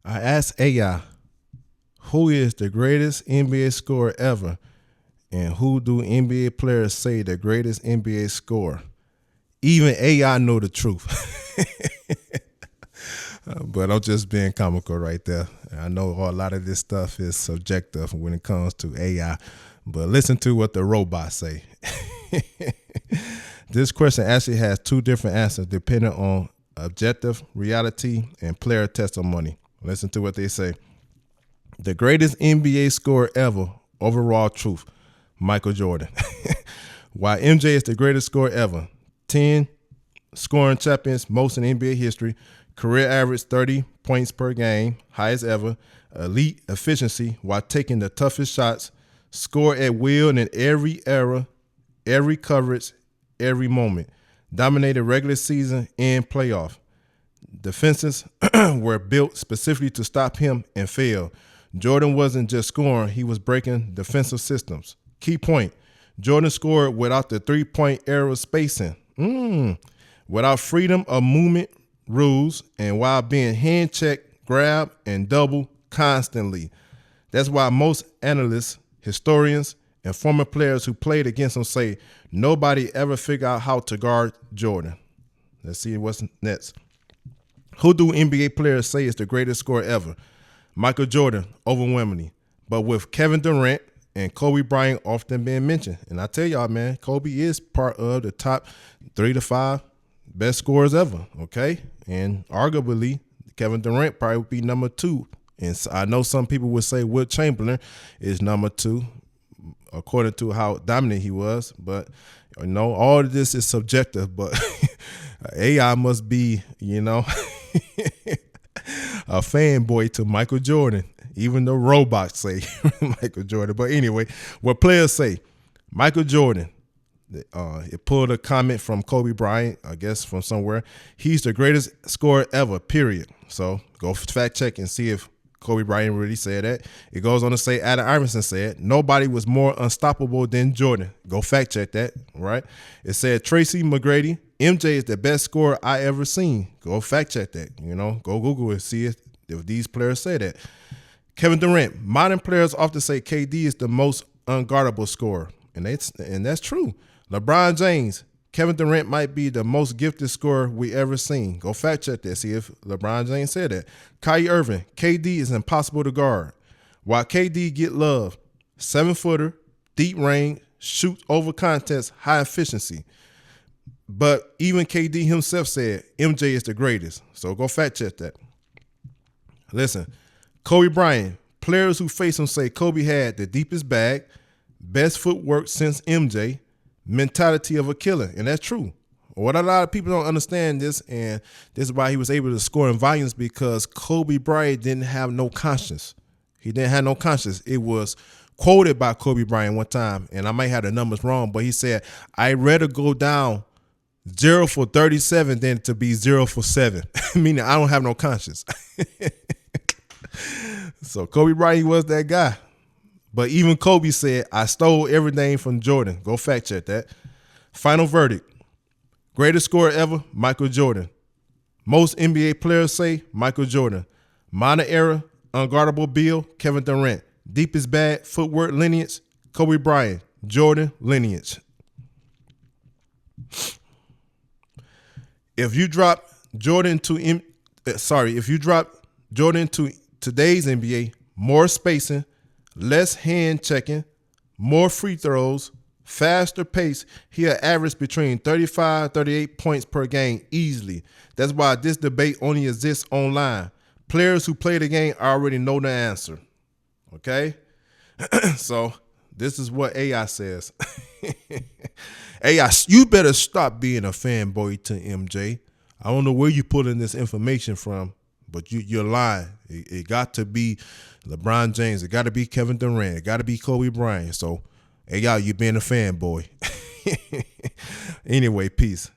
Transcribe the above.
I asked AI, who is the greatest NBA scorer ever, and who do NBA players say the greatest NBA scorer? Even AI know the truth. But I'm just being comical right there. I know a lot of this stuff is subjective when it comes to AI, but listen to what the robots say. This question actually has two different answers depending on objective reality and player testimony. Listen to what they say. The greatest NBA scorer ever, overall truth, Michael Jordan. Why MJ is the greatest scorer ever, 10 scoring champions, most in NBA history, career average 30 points per game, highest ever, elite efficiency while taking the toughest shots, score at will in every era, every coverage, every moment, dominated regular season and playoff. Defenses were built specifically to stop him and fail. Jordan wasn't just scoring, he was breaking defensive systems. Key point, Jordan scored without the three-point era spacing, without freedom of movement rules, and while being hand-checked, grab, and double constantly. That's why most analysts, historians, and former players who played against him say nobody ever figured out how to guard Jordan. Let's see what's next. Who do NBA players say is the greatest scorer ever? Michael Jordan, overwhelmingly. But with Kevin Durant and Kobe Bryant often being mentioned. And I tell y'all, man, Kobe is part of the top 3 to 5 best scorers ever, okay? And arguably, Kevin Durant probably would be number 2. And I know some people would say Wilt Chamberlain is number 2, according to how dominant he was. But, you know, all of this is subjective. But AI must be, you know, a fanboy to Michael Jordan. Even the robots say Michael Jordan. But anyway, what players say, Michael Jordan, it pulled a comment from Kobe Bryant, I guess from somewhere. He's the greatest scorer ever, period. So go fact check and see if Kobe Bryant really said that. It goes on to say Allen Iverson said, nobody was more unstoppable than Jordan. Go fact check that, right? It said Tracy McGrady, MJ is the best scorer I ever seen. Go fact check that, you know. Go Google it, see if these players say that. Kevin Durant, modern players often say KD is the most unguardable scorer, and that's true. LeBron James, Kevin Durant might be the most gifted scorer we ever seen. Go fact check that, see if LeBron James said that. Kyrie Irving, KD is impossible to guard. While KD get love, 7-footer, deep range, shoot over contest, high efficiency. But even KD himself said MJ is the greatest. So go fact check that. Listen, Kobe Bryant, players who face him say Kobe had the deepest bag, best footwork since MJ, mentality of a killer, and that's true. What a lot of people don't understand this, and this is why he was able to score in volumes, because Kobe Bryant didn't have no conscience. He didn't have no conscience. It was quoted by Kobe Bryant one time, and I might have the numbers wrong, but he said, I'd rather go down 0 for 37 than to be 0 for 7, meaning I don't have no conscience. So Kobe Bryant was that guy. But even Kobe said, I stole everything from Jordan. Go fact check that. Final verdict. Greatest scorer ever, Michael Jordan. Most NBA players say Michael Jordan. Modern era, unguardable Bill, Kevin Durant. Deepest bag, footwork lineage, Kobe Bryant. Jordan lineage. If you drop Jordan to today's NBA, more spacing, less hand checking, more free throws, faster pace, he'll average between 35, 38 points per game easily. That's why this debate only exists online. Players who play the game already know the answer. Okay? So this is what AI says. AI, you better stop being a fanboy to MJ. I don't know where you pulling this information from, but you're lying. It got to be LeBron James. It got to be Kevin Durant. It got to be Kobe Bryant. So, hey, y'all, you being a fanboy. Anyway, peace.